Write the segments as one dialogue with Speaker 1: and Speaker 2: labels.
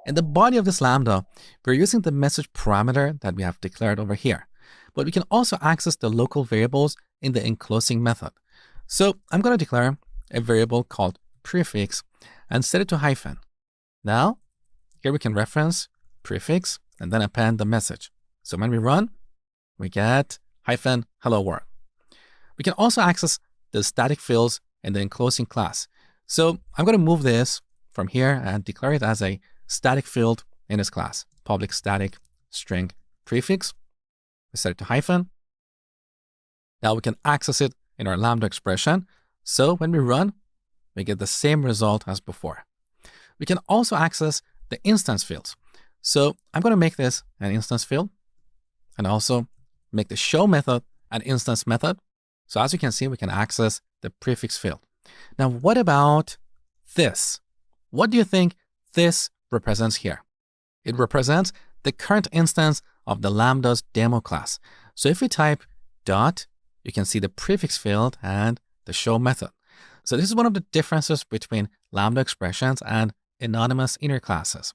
Speaker 1: In the body of this Lambda, we're using the message parameter that we have declared over here. But we can also access the local variables in the enclosing method. So I'm going to declare a variable called prefix and set it to hyphen. Now, here we can reference prefix and then append the message. So when we run, we get hyphen hello world. We can also access the static fields in the enclosing class. So I'm going to move this from here and declare it as a static field in this class, public static string prefix. We set it to hyphen. Now we can access it in our Lambda expression. So when we run, we get the same result as before. We can also access the instance fields. So I'm going to make this an instance field and also make the show method an instance method. So as you can see, we can access the prefix field. Now, what about this? What do you think this represents here? It represents the current instance of the Lambda's demo class. So if we type dot, you can see the prefix field and the show method. So this is one of the differences between Lambda expressions and anonymous inner classes.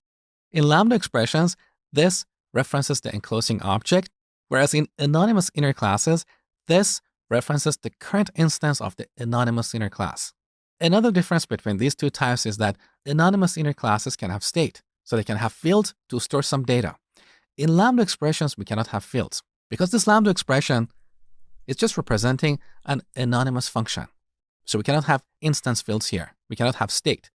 Speaker 1: In Lambda expressions, this references the enclosing object, whereas in anonymous inner classes, this references the current instance of the anonymous inner class. Another difference between these two types is that anonymous inner classes can have state, so they can have fields to store some data. In Lambda expressions, we cannot have fields because this Lambda expression is just representing an anonymous function. So we cannot have instance fields here. We cannot have state.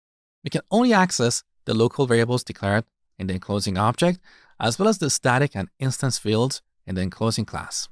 Speaker 1: We can only access the local variables declared in the enclosing object, as well as the static and instance fields in the enclosing class.